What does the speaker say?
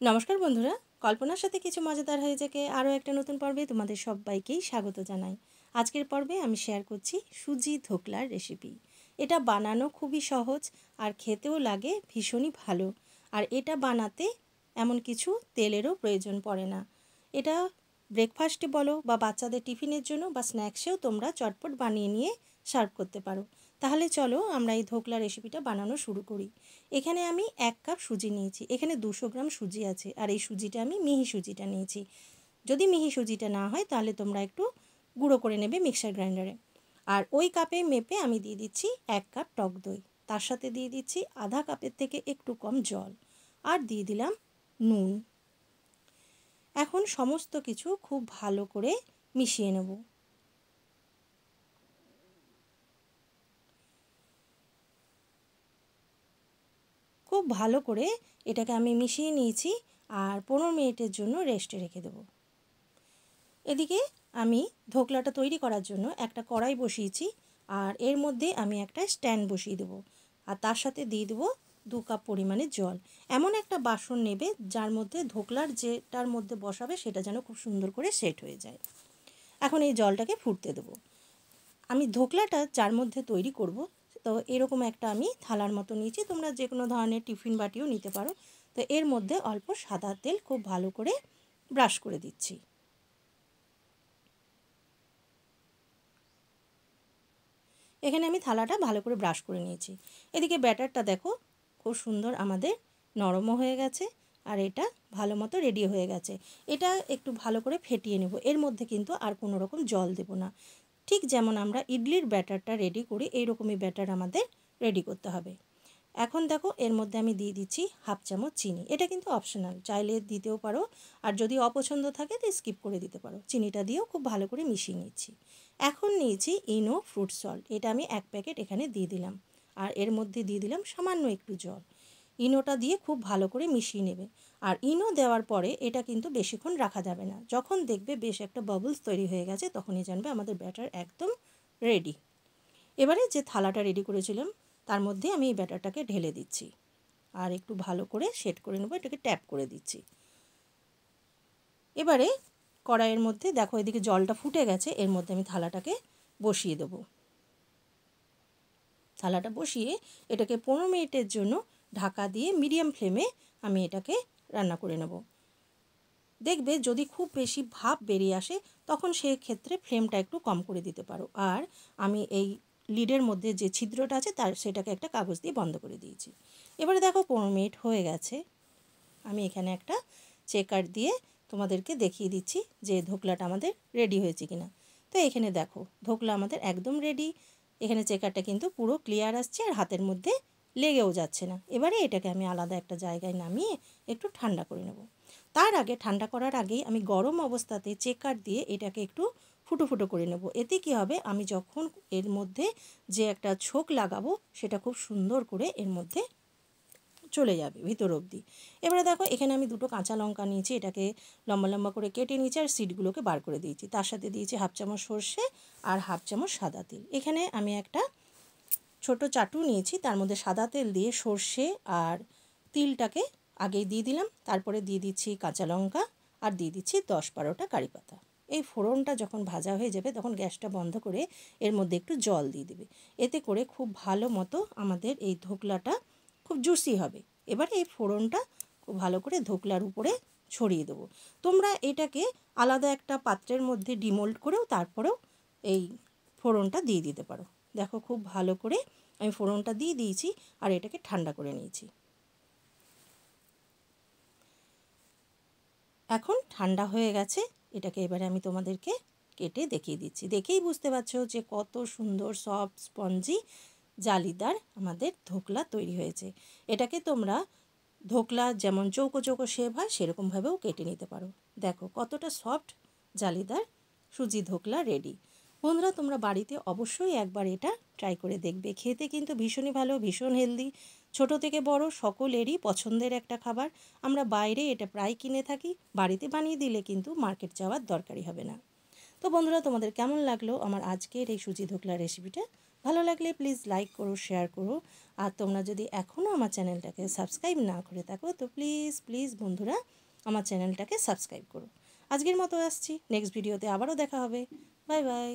নমস্কার বন্ধুরা, কল্পনার সাথে কিছু মজাদার হয়ে যাকে আরও একটা নতুন পর্বে তোমাদের সবাইকেই স্বাগত জানাই। আজকের পর্বে আমি শেয়ার করছি সুজি ধোকলার রেসিপি। এটা বানানো খুবই সহজ আর খেতেও লাগে ভীষণই ভালো। আর এটা বানাতে এমন কিছু তেলেরও প্রয়োজন পড়ে না। এটা ব্রেকফাস্টে বলো বা বাচ্চাদের টিফিনের জন্য বা স্ন্যাক্সেও তোমরা চটপট বানিয়ে নিয়ে সার্ভ করতে পারো। তাহলে চলো আমরা এই ধোকলা রেসিপিটা বানানো শুরু করি। এখানে আমি 1 কাপ সুজি নিয়েছি। এখানে 200 গ্রাম সুজি আছে আর এই সুজিটা আমি মিহি সুজিটা নিয়েছি। যদি মিহি সুজিটা না হয় তাহলে তোমরা একটু গুঁড়ো করে নেবে মিক্সার গ্রাইন্ডারে। আর ওই কাপে মেপে আমি দিয়ে দিচ্ছি 1 কাপ টক দই। তার সাথে দিয়ে দিচ্ছি আধা কাপের থেকে একটু কম জল আর দিয়ে দিলাম নুন। এখন সমস্ত কিছু খুব ভালো করে মিশিয়ে নেব। খুব ভালো করে এটাকে আমি মিশিয়ে নিয়েছি আর 15 মিনিটের জন্য রেস্টে রেখে দেবো। এদিকে আমি ধোকলাটা তৈরি করার জন্য একটা কড়াই বসিয়েছি আর এর মধ্যে আমি একটা স্ট্যান্ড বসিয়ে দেবো আর তার সাথে দিয়ে দেবো 2 কাপ পরিমাণে জল। এমন একটা বাসন নেবে যার মধ্যে ধোকলার যেটার মধ্যে বসাবে সেটা যেন খুব সুন্দর করে সেট হয়ে যায়। এখন এই জলটাকে ফুটতে দেবো। আমি ধোকলাটা যার মধ্যে তৈরি করব, তো এরকম একটা আমি থালার মতো নিয়েছি, তোমরা যে কোনো ধরনের টিফিন বাটিও নিতে পারো। তো এর মধ্যে অল্প সাদা তেল খুব ভালো করে ব্রাশ করে দিচ্ছি। এখানে আমি থালাটা ভালো করে ব্রাশ করে নিয়েছি। এদিকে ব্যাটারটা দেখো খুব সুন্দর আমাদের নরমও হয়ে গেছে আর এটা ভালো মতো রেডি হয়ে গেছে। এটা একটু ভালো করে ফেটিয়ে নেব। এর মধ্যে কিন্তু আর কোনো রকম জল দেব না। ঠিক যেমন আমরা ইডলির ব্যাটারটা রেডি করি এইরকমই ব্যাটার আমাদের রেডি করতে হবে। এখন দেখো এর মধ্যে আমি দিয়ে দিচ্ছি হাফ চামচ চিনি। এটা কিন্তু অপশনাল, চাইলে দিতেও পারো আর যদি অপছন্দ থাকে তো স্কিপ করে দিতে পারো। চিনিটা দিয়েও খুব ভালো করে মিশিয়ে নিচ্ছি। এখন নিয়েছি ইনো ফ্রুট সল্ট, এটা আমি 1 প্যাকেট এখানে দিয়ে দিলাম আর এর মধ্যে দিয়ে দিলাম সামান্য একটু জল। ইনোটা দিয়ে খুব ভালো করে মিশিয়ে নেবে। আর ইনো দেওয়ার পরে এটা কিন্তু বেশিক্ষণ রাখা যাবে না। যখন দেখবে বেশ একটা বাবলস তৈরি হয়ে গেছে তখনই জানবে আমাদের ব্যাটার একদম রেডি। এবারে যে থালাটা রেডি করেছিলাম তার মধ্যে আমি এই ব্যাটারটাকে ঢেলে দিচ্ছি আর একটু ভালো করে সেট করে নেবো, এটাকে ট্যাপ করে দিচ্ছি। এবারে কড়াইয়ের মধ্যে দেখো এদিকে জলটা ফুটে গেছে, এর মধ্যে আমি থালাটাকে বসিয়ে দেবো। থালাটা বসিয়ে এটাকে 15 মিনিটের জন্য ঢাকা দিয়ে মিডিয়াম ফ্লেমে আমি এটাকে রান্না করে নেব। দেখবে যদি খুব বেশি ভাপ বেরিয়ে আসে তখন সেক্ষেত্রে ফ্লেমটা একটু কম করে দিতে পারো। আর আমি এই লিডের মধ্যে যে ছিদ্রটা আছে সেটাকে একটা কাগজ দিয়ে বন্ধ করে দিয়েছি। এবারে দেখো 15 মিনিট হয়ে গেছে। আমি এখানে একটা চেকার দিয়ে তোমাদেরকে দেখিয়ে দিচ্ছি যে ধোকলাটা আমাদের রেডি হয়েছে কিনা। তো এখানে দেখো ধোকলা আমাদের একদম রেডি। এখানে চেকারটা কিন্তু পুরো ক্লিয়ার আসছে আর হাতের মধ্যে লেগেও যাচ্ছে না। এবারে এটাকে আমি আলাদা একটা জায়গায় নামিয়ে একটু ঠান্ডা করে নেব। তার আগে ঠান্ডা করার আগেই আমি গরম অবস্থাতে চেকার দিয়ে এটাকে একটু ফুটো ফুটো করে নেব। এতে কি হবে, আমি যখন এর মধ্যে যে একটা ছোক লাগাবো সেটা খুব সুন্দর করে এর মধ্যে চলে যাবে ভিতর অবধি। এবারে দেখো এখানে আমি 2টো কাঁচা লঙ্কা নিয়েছি, এটাকে লম্বা লম্বা করে কেটে নিয়েছি আর সিডগুলোকে বার করে দিয়েছি। তার সাথে দিয়েছি হাফ চামচ সর্ষে আর হাফ চামচ সাদা তেল। এখানে আমি একটা ছোট চাটু নিয়েছি, তার মধ্যে সাদা তেল দিয়ে সর্ষে আর তিলটাকে আগেই দিয়ে দিলাম। তারপরে দিয়ে দিচ্ছি কাঁচা লঙ্কা আর দিয়ে দিচ্ছি 10-12টা কারি পাতা। এই ফোড়নটা যখন ভাজা হয়ে যাবে তখন গ্যাসটা বন্ধ করে এর মধ্যে একটু জল দিয়ে দেবে। এতে করে খুব ভালো মতো আমাদের এই ধোকলাটা খুব জুসি হবে। এবারে এই ফোড়নটা খুব ভালো করে ধোকলার উপরে ছড়িয়ে দেবো। তোমরা এটাকে আলাদা একটা পাত্রের মধ্যে ডিমোল্ড করেও তারপরেও এই ফোড়নটা দিয়ে দিতে পারো। দেখো খুব ভালো করে আমি ফোড়নটা দিয়ে দিয়েছি আর এটাকে ঠান্ডা করে নিয়েছি। এখন ঠান্ডা হয়ে গেছে, এটাকে এবারে আমি তোমাদেরকে কেটে দেখিয়ে দিচ্ছি। দেখেই বুঝতে পারছো যে কত সুন্দর সফট স্পঞ্জি জালিদার আমাদের ধোকলা তৈরি হয়েছে। এটাকে তোমরা ধোকলা যেমন চৌকো চৌকো শেপ হয় সেরকমভাবেও কেটে নিতে পারো। দেখো কতটা সফট জালিদার সুজি ধোকলা রেডি। বন্ধুরা তোমরা বাড়িতে অবশ্যই একবার এটা ট্রাই করে দেখবে। খেতে কিন্তু ভীষণই ভালো, ভীষণ হেলদি, ছোট থেকে বড় সকলেরই পছন্দের একটা খাবার। আমরা বাইরে এটা প্রায় কিনে থাকি, বাড়িতে বানিয়ে দিলে কিন্তু মার্কেট যাওয়ার দরকারই হবে না। তো বন্ধুরা তোমাদের কেমন লাগলো আমার আজকের এই সুজি ধোকলা রেসিপিটা ভালো লাগলে প্লিজ লাইক করো, শেয়ার করো। আর তোমরা যদি এখনও আমার চ্যানেলটাকে সাবস্ক্রাইব না করে থাকো তো প্লিজ প্লিজ বন্ধুরা আমার চ্যানেলটাকে সাবস্ক্রাইব করো। আজকের মতো আসছি, নেক্সট ভিডিওতে আবারও দেখা হবে। Bye bye.